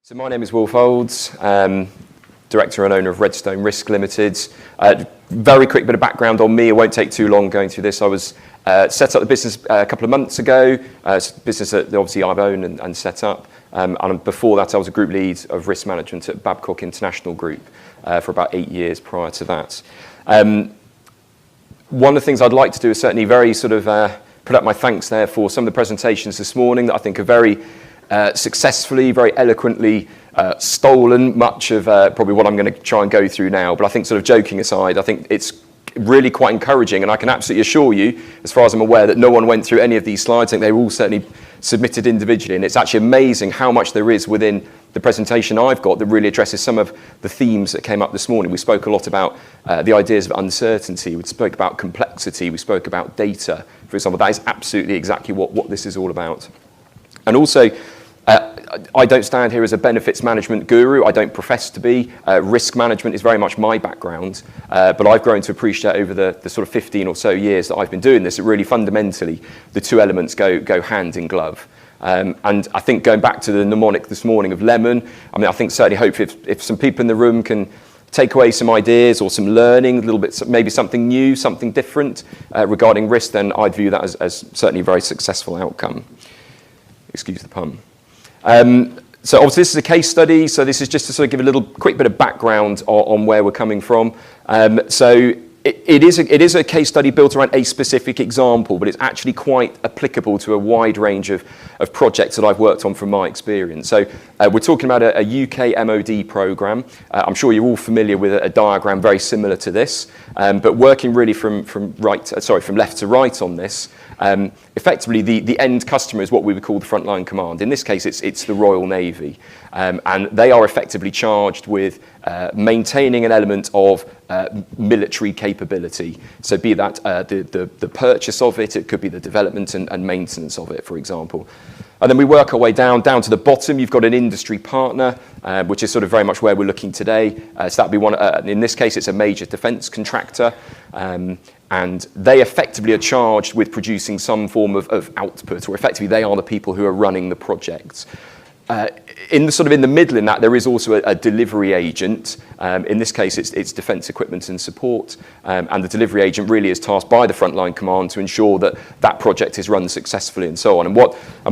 So my name is Will Folds, Director and owner of Redstone Risk Limited. Very quick bit of background on me. It won't take too long going through this. I was set up the business a couple of months ago. It's a business that obviously I've owned and set up. And before that, I was a group lead of risk management at Babcock International Group for about 8 years prior to that. One of the things I'd like to do is certainly very sort of put up my thanks there for some of the presentations this morning that I think are very successfully, very eloquently stolen much of probably what I'm going to try and go through now. But I think, sort of joking aside, I think it's really quite encouraging, and I can absolutely assure you, as far as I'm aware, that no one went through any of these slides. I think they were all certainly submitted individually, and it's actually amazing how much there is within the presentation I've got that really addresses some of the themes that came up this morning. We spoke a lot about the ideas of uncertainty, we spoke about complexity, we spoke about data, for example. That is absolutely exactly what this is all about. And also, I don't stand here as a benefits management guru. I don't profess to be. Risk management is very much my background, but I've grown to appreciate over the sort of 15 or so years that I've been doing this, that really fundamentally the two elements go hand in glove. And I think going back to the mnemonic this morning of lemon, I mean, I think certainly hope if some people in the room can take away some ideas or some learning, a little bit, maybe something new, something different regarding risk, then I'd view that as certainly a very successful outcome. Excuse the pun. So obviously this is a case study, so this is just to sort of give a little quick bit of background on where we're coming from. So it is a case study built around a specific example, but it's actually quite applicable to a wide range of projects that I've worked on from my experience. So we're talking about a UK MOD programme. I'm sure you're all familiar with a diagram very similar to this, but working really from left to right on this. Effectively, the end customer is what we would call the frontline command. In this case, it's the Royal Navy, and they are effectively charged with maintaining an element of military capability. So be that the purchase of it, it could be the development and maintenance of it, for example. And then we work our way down to the bottom. You've got an industry partner, which is sort of very much where we're looking today. So that'd be one. In this case, it's a major defence contractor. And they effectively are charged with producing some form of output, or effectively they are the people who are running the projects. In the middle in that, there is also a delivery agent. In this case, it's defence equipment and support, and the delivery agent really is tasked by the frontline command to ensure that that project is run successfully and so on. And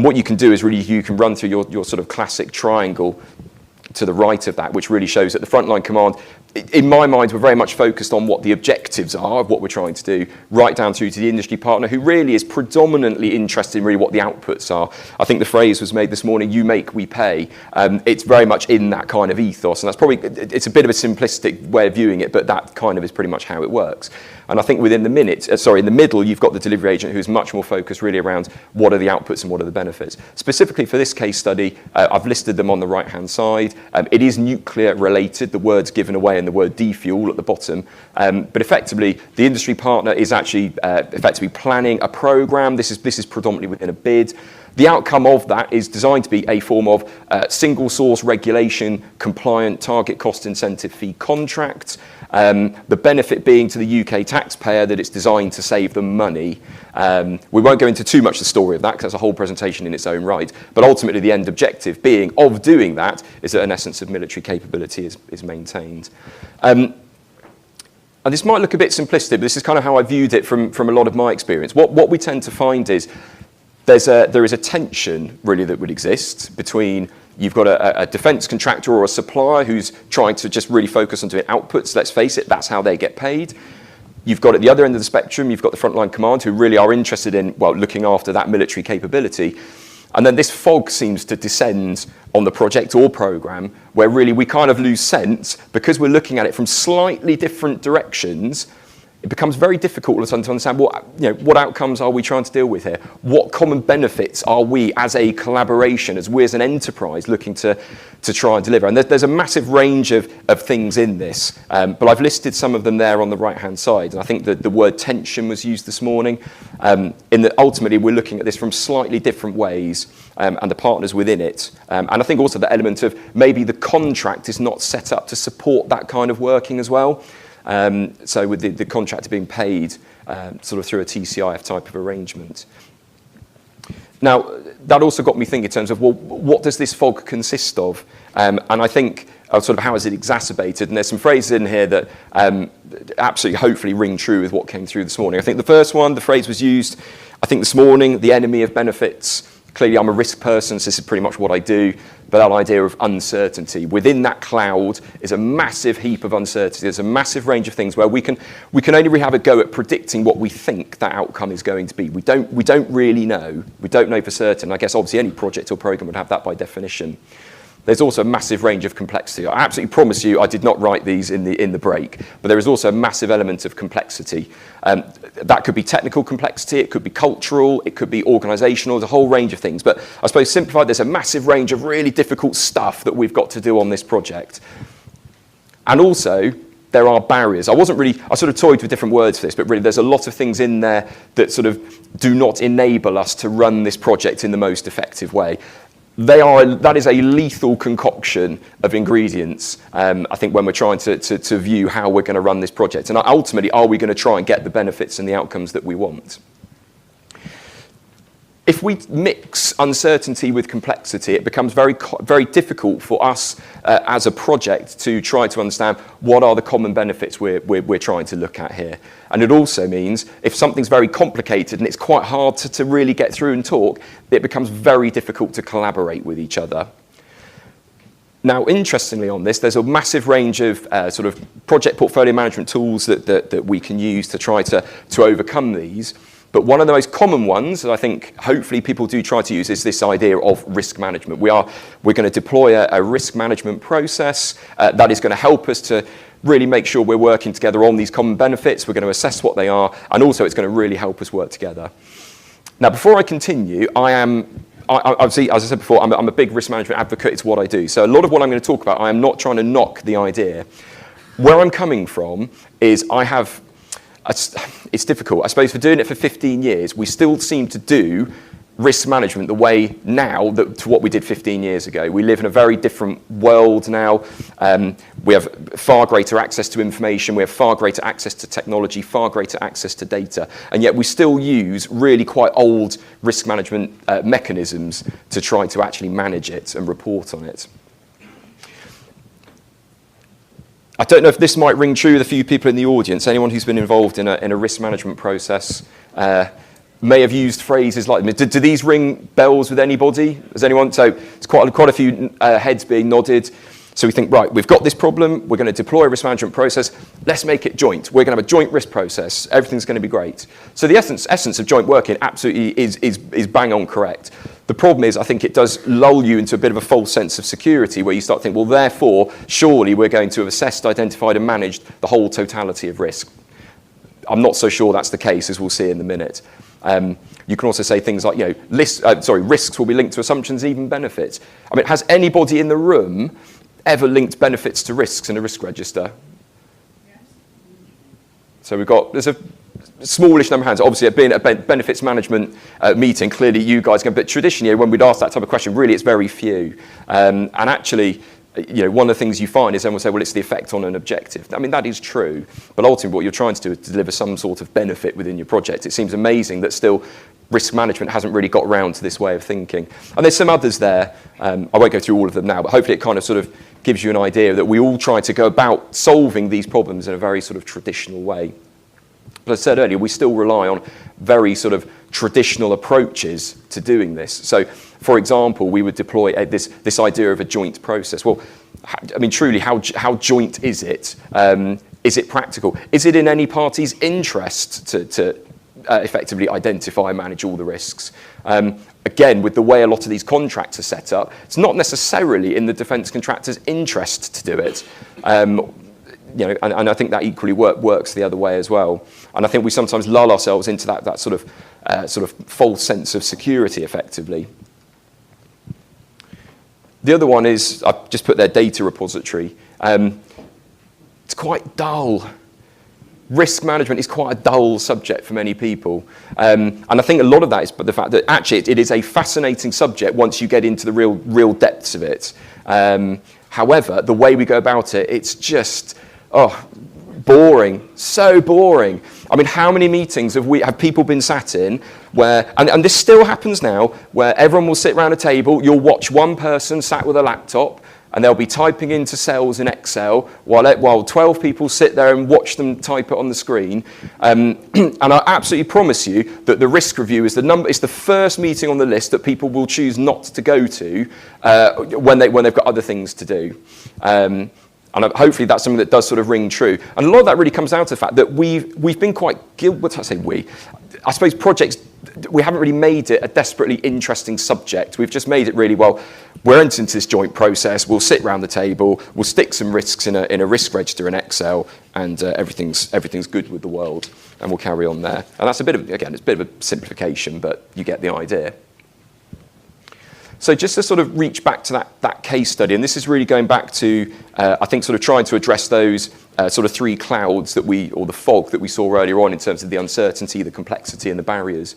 what you can do is really you can run through your sort of classic triangle to the right of that, which really shows that the frontline command, in my mind, we're very much focused on what the objectives are of what we're trying to do, right down through to the industry partner, who really is predominantly interested in really what the outputs are. I think the phrase was made this morning, you make, we pay. It's very much in that kind of ethos, and that's probably, it's a bit of a simplistic way of viewing it, but that kind of is pretty much how it works. And I think within the in the middle, you've got the delivery agent who's much more focused really around what are the outputs and what are the benefits. Specifically for this case study, I've listed them on the right-hand side. It is nuclear related, the word's given away and the word defuel at the bottom. But effectively, the industry partner is actually effectively planning a program. This is predominantly within a bid. The outcome of that is designed to be a form of single source regulation compliant target cost incentive fee contract. The benefit being to the UK taxpayer that it's designed to save them money. We won't go into too much the story of that because that's a whole presentation in its own right. But ultimately the end objective being of doing that is that an essence of military capability is maintained. And this might look a bit simplistic, but this is kind of how I viewed it from a lot of my experience. What we tend to find is there is a tension really that would exist between you've got a defence contractor or a supplier who's trying to just really focus on doing outputs. Let's face it, that's how they get paid. You've got at the other end of the spectrum, you've got the frontline command who really are interested in, well, looking after that military capability. And then this fog seems to descend on the project or programme where really we kind of lose sense because we're looking at it from slightly different directions. It becomes very difficult to understand what outcomes are we trying to deal with here? What common benefits are we as a collaboration, as we as an enterprise looking to try and deliver? And there's a massive range of things in this, but I've listed some of them there on the right-hand side. And I think that the word tension was used this morning, in that ultimately we're looking at this from slightly different ways, and the partners within it. And I think also the element of maybe the contract is not set up to support that kind of working as well. So with the contractor being paid sort of through a TCIF type of arrangement. Now, that also got me thinking in terms of, well, what does this fog consist of? And I think sort of how is it exacerbated? And there's some phrases in here that absolutely hopefully ring true with what came through this morning. I think the first one, the phrase was used, I think this morning, the enemy of benefits. Clearly, I'm a risk person, so this is pretty much what I do. But that idea of uncertainty. Within that cloud is a massive heap of uncertainty. There's a massive range of things where we can only really have a go at predicting what we think that outcome is going to be. We don't really know. We don't know for certain. I guess obviously any project or program would have that by definition. There's also a massive range of complexity. I absolutely promise you I did not write these in the break, but there is also a massive element of complexity. That could be technical complexity, it could be cultural, it could be organisational, there's a whole range of things. But I suppose simplified, there's a massive range of really difficult stuff that we've got to do on this project. And also, there are barriers. I sort of toyed with different words for this, but really there's a lot of things in there that sort of do not enable us to run this project in the most effective way. That is a lethal concoction of ingredients, I think, when we're trying to view how we're going to run this project. And ultimately, are we going to try and get the benefits and the outcomes that we want? If we mix uncertainty with complexity, it becomes very, very difficult for us as a project to try to understand what are the common benefits we're trying to look at here. And it also means if something's very complicated and it's quite hard to really get through and talk, it becomes very difficult to collaborate with each other. Now, interestingly on this, there's a massive range of sort of project portfolio management tools that we can use to try to overcome these. But one of the most common ones that I think hopefully people do try to use is this idea of risk management. We're going to deploy a risk management process that is going to help us to really make sure we're working together on these common benefits. We're going to assess what they are, and also it's going to really help us work together. Now, before I continue, obviously, as I said before, I'm a big risk management advocate. It's what I do. So a lot of what I'm going to talk about, I am not trying to knock the idea. Where I'm coming from is it's difficult. I suppose for doing it for 15 years, we still seem to do risk management the way now to what we did 15 years ago. We live in a very different world now. We have far greater access to information. We have far greater access to technology, far greater access to data. And yet we still use really quite old risk management mechanisms to try to actually manage it and report on it. I don't know if this might ring true with a few people in the audience. Anyone who's been involved in a risk management process may have used phrases like this. Do these ring bells with anybody? Has anyone? So it's quite a few heads being nodded. So we think, right, we've got this problem. We're going to deploy a risk management process. Let's make it joint. We're going to have a joint risk process. Everything's going to be great. So the essence of joint working absolutely is bang on correct. The problem is, I think it does lull you into a bit of a false sense of security where you start thinking, well, therefore, surely we're going to have assessed, identified, and managed the whole totality of risk. I'm not so sure that's the case, as we'll see in a minute. You can also say things like, risks will be linked to assumptions, even benefits. I mean, has anybody in the room ever linked benefits to risks in a risk register? Yes. So there's a smallish number of hands. Obviously, being a benefits management meeting, clearly you guys can, but traditionally when we'd ask that type of question, really it's very few. And actually, one of the things you find is everyone will say, well, it's the effect on an objective. I mean, that is true, but ultimately what you're trying to do is deliver some sort of benefit within your project. It seems amazing that still risk management hasn't really got around to this way of thinking. And there's some others there. I won't go through all of them now, but hopefully it kind of sort of gives you an idea that we all try to go about solving these problems in a very sort of traditional way. But as I said earlier, we still rely on very sort of traditional approaches to doing this. So, for example, we would deploy this idea of a joint process. Well, I mean, truly, how joint is it? Is it practical? Is it in any party's interest to effectively identify and manage all the risks? Again, with the way a lot of these contracts are set up, it's not necessarily in the defence contractor's interest to do it. And I think that equally works the other way as well. And I think we sometimes lull ourselves into that sort of false sense of security, effectively. The other one is, I've just put their data repository. It's quite dull. Risk management is quite a dull subject for many people. And I think a lot of that is the fact that actually it is a fascinating subject once you get into the real depths of it. However, the way we go about it, it's just, boring, so boring. I mean, how many meetings have people been sat in where, and this still happens now, where everyone will sit around a table, you'll watch one person sat with a laptop, and they'll be typing into cells in Excel while 12 people sit there and watch them type it on the screen. And I absolutely promise you that the risk review is the first meeting on the list that people will choose not to go to when they've got other things to do. And hopefully that's something that does sort of ring true. And a lot of that really comes down to the fact that we've been quite guilty. What did I say we? I suppose projects, we haven't really made it a desperately interesting subject. We've just made it really, well, we're entering into this joint process, we'll sit around the table, we'll stick some risks in a risk register in Excel, and everything's good with the world, and we'll carry on there. And that's it's a bit of a simplification, but you get the idea. So just to sort of reach back to that case study, and this is really going back to, I think, sort of trying to address those sort of three clouds or the fog that we saw earlier on in terms of the uncertainty, the complexity, and the barriers.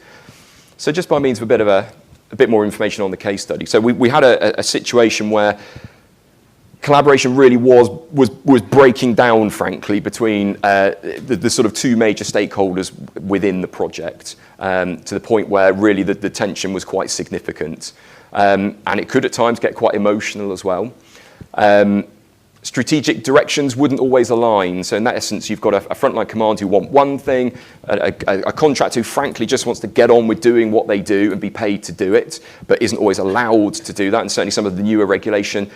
So just by means of a bit more information on the case study. So we had a situation where collaboration really was breaking down, frankly, between the sort of two major stakeholders within the project, to the point where really the tension was quite significant. And it could at times get quite emotional as well. Strategic directions wouldn't always align. So in that essence, you've got a frontline command who want one thing, a contractor who frankly just wants to get on with doing what they do and be paid to do it, but isn't always allowed to do that. And certainly some of the newer regulation,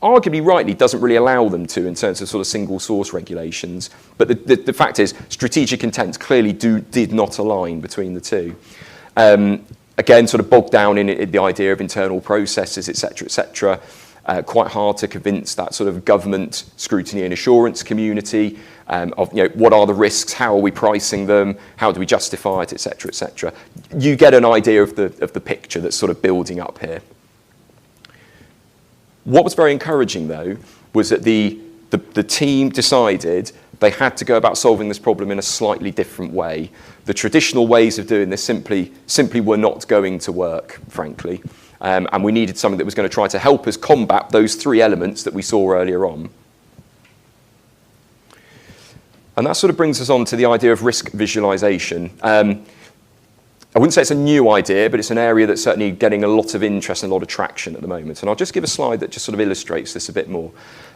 arguably rightly, doesn't really allow them to in terms of sort of single source regulations. But the fact is, strategic intents clearly did not align between the two. Again, sort of bogged down in the idea of internal processes, et cetera, quite hard to convince that sort of government scrutiny and assurance community of, what are the risks, how are we pricing them, how do we justify it, et cetera, et cetera. You get an idea of the picture that's sort of building up here. What was very encouraging, though, was that the team decided they had to go about solving this problem in a slightly different way. The traditional ways of doing this simply were not going to work, frankly. And we needed something that was going to try to help us combat those three elements that we saw earlier on. And that sort of brings us on to the idea of risk visualization. I wouldn't say it's a new idea, but it's an area that's certainly getting a lot of interest and a lot of traction at the moment. And I'll just give a slide that just sort of illustrates this a bit more.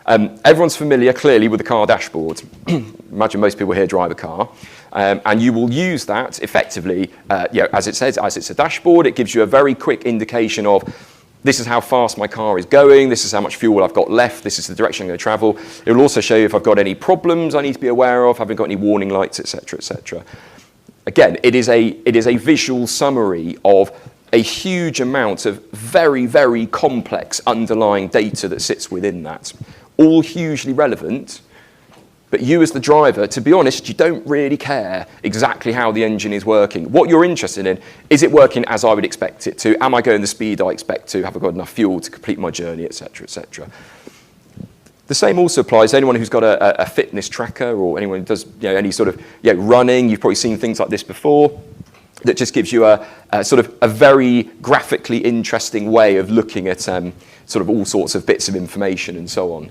Everyone's familiar, clearly, with the car dashboard. Imagine most people here drive a car. And you will use that effectively, as it says, as it's a dashboard. It gives you a very quick indication of, this is how fast my car is going, this is how much fuel I've got left, this is the direction I'm going to travel. It will also show you if I've got any problems I need to be aware of, haven't got any warning lights, et cetera, et cetera. Again, it is a visual summary of a huge amount of very, very complex underlying data that sits within that. All hugely relevant, but you as the driver, to be honest, you don't really care exactly how the engine is working. What you're interested in, is it working as I would expect it to? Am I going the speed I expect to? Have I got enough fuel to complete my journey, et cetera, et cetera. The same also applies to anyone who's got a fitness tracker, or anyone who does any sort of running. You've probably seen things like this before, that just gives you a sort of a very graphically interesting way of looking at sort of all sorts of bits of information and so on.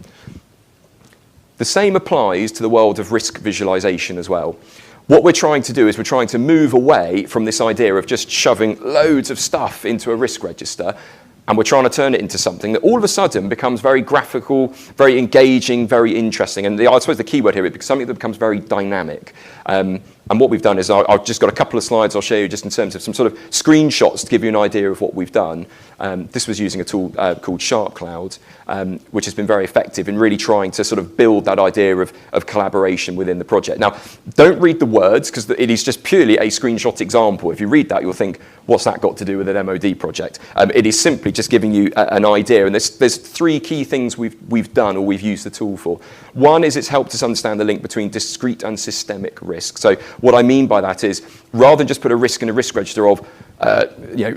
The same applies to the world of risk visualization as well. What we're trying to do is we're trying to move away from this idea of just shoving loads of stuff into a risk register, and we're trying to turn it into something that all of a sudden becomes very graphical, very engaging, very interesting. And I suppose the key word here is something that becomes very dynamic. And what we've done is I've just got a couple of slides I'll show you just in terms of some sort of screenshots to give you an idea of what we've done. This was using a tool called SharpCloud, which has been very effective in really trying to sort of build that idea of collaboration within the project. Now, don't read the words, because it is just purely a screenshot example. If you read that, you'll think, what's that got to do with an MOD project? It is simply just giving you an idea. And there's three key things we've done or we've used the tool for. One is it's helped us understand the link between discrete and systemic risk. So what I mean by that is, rather than just put a risk in a risk register of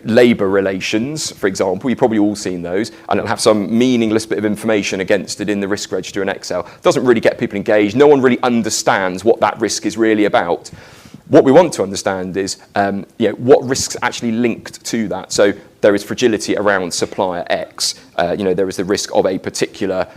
labour relations, for example, you've probably all seen those, and it'll have some meaningless bit of information against it in the risk register in Excel. Doesn't really get people engaged. No one really understands what that risk is really about. What we want to understand is what risks are actually linked to that. So there is fragility around supplier X. There is the risk of a particular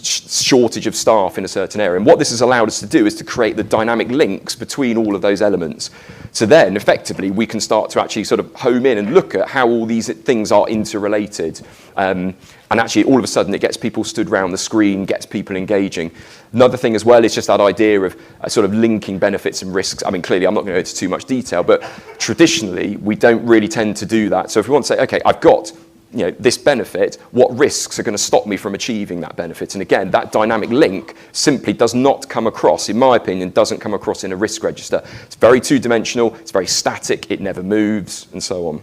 shortage of staff in a certain area. And what this has allowed us to do is to create the dynamic links between all of those elements. So then, effectively, we can start to actually sort of home in and look at how all these things are interrelated. And actually, all of a sudden, it gets people stood around the screen, gets people engaging. Another thing as well is just that idea of sort of linking benefits and risks. I mean, clearly, I'm not going to go into too much detail, but traditionally, we don't really tend to do that. So if we want to say, okay, I've got this benefit, what risks are going to stop me from achieving that benefit? And again, that dynamic link simply does not come across, in my opinion, doesn't come across in a risk register. It's very two-dimensional, it's very static, it never moves, and so on.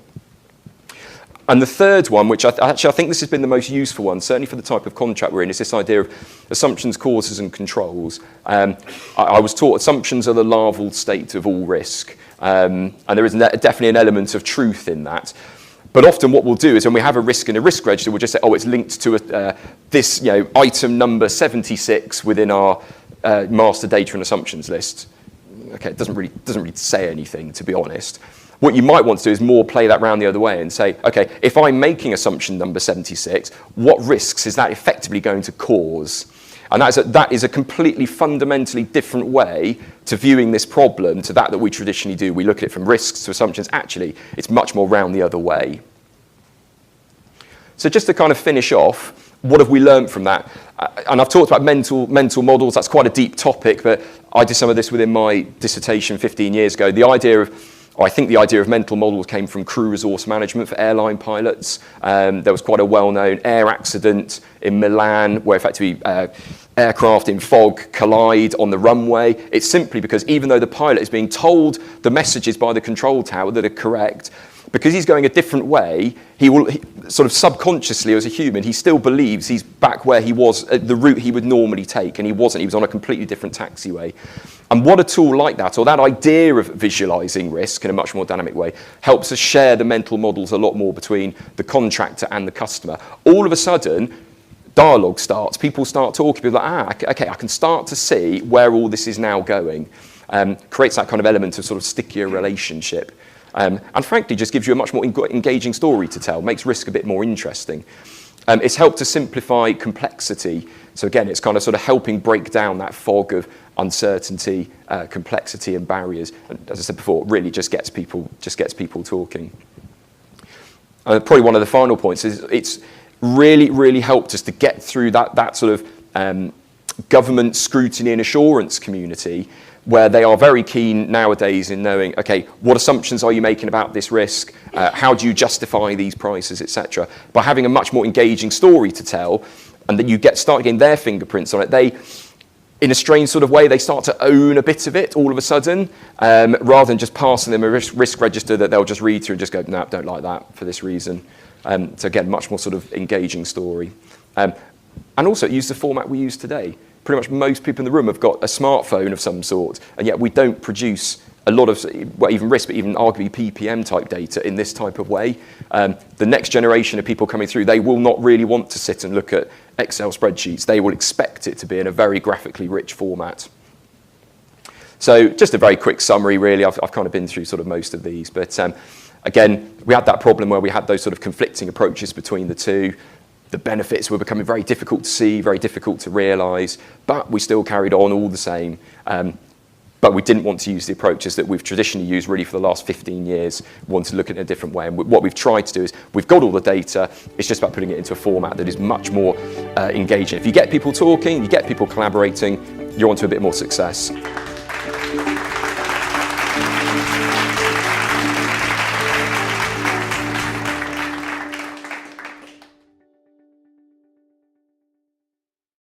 And the third one, which I think this has been the most useful one, certainly for the type of contract we're in, is this idea of assumptions, causes, and controls. I was taught assumptions are the larval state of all risk. And there is definitely an element of truth in that. But often what we'll do is when we have a risk in a risk register, we'll just say, oh, it's linked to this item number 76 within our master data and assumptions list. Okay, it doesn't really say anything, to be honest. What you might want to do is more play that round the other way and say, okay, if I'm making assumption number 76, what risks is that effectively going to cause? And that is a completely fundamentally different way to viewing this problem to that we traditionally do. We look at it from risks to assumptions. Actually, it's much more round the other way. So just to kind of finish off, what have we learned from that? And I've talked about mental models. That's quite a deep topic, but I did some of this within my dissertation 15 years ago. I think the idea of mental models came from crew resource management for airline pilots. There was quite a well-known air accident in Milan where effectively aircraft in fog collide on the runway. It's simply because even though the pilot is being told the messages by the control tower that are correct, because he's going a different way, he sort of subconsciously as a human, he still believes he's back where he was, the route he would normally take, and he wasn't. He was on a completely different taxiway. And what a tool like that, or that idea of visualizing risk in a much more dynamic way, helps us share the mental models a lot more between the contractor and the customer. All of a sudden, dialogue starts. People start talking. People are like, okay, I can start to see where all this is now going. Creates that kind of element of sort of stickier relationship. And frankly, just gives you a much more engaging story to tell, makes risk a bit more interesting. It's helped to simplify complexity. So again, it's kind of sort of helping break down that fog of uncertainty, complexity, and barriers. And as I said before, it really just gets people talking. Probably one of the final points is it's really, really helped us to get through that sort of government scrutiny and assurance community, where they are very keen nowadays in knowing, okay, what assumptions are you making about this risk? How do you justify these prices, etc. By having a much more engaging story to tell, and that you start getting their fingerprints on it, they, in a strange sort of way, they start to own a bit of it all of a sudden, rather than just passing them a risk register that they'll just read through and just go, no, don't like that for this reason. So again, much more sort of engaging story. And also use the format we use today. Pretty much most people in the room have got a smartphone of some sort, and yet we don't produce a lot of, well, even risk, but even arguably PPM type data in this type of way. The next generation of people coming through, they will not really want to sit and look at Excel spreadsheets. They will expect it to be in a very graphically rich format. So just a very quick summary, really. I've kind of been through sort of most of these, but again, we had that problem where we had those sort of conflicting approaches between the two. The benefits were becoming very difficult to see, very difficult to realise, but we still carried on all the same. But we didn't want to use the approaches that we've traditionally used really for the last 15 years. We wanted to look at it in a different way. And what we've tried to do is we've got all the data. It's just about putting it into a format that is much more engaging. If you get people talking, you get people collaborating, you're onto a bit more success.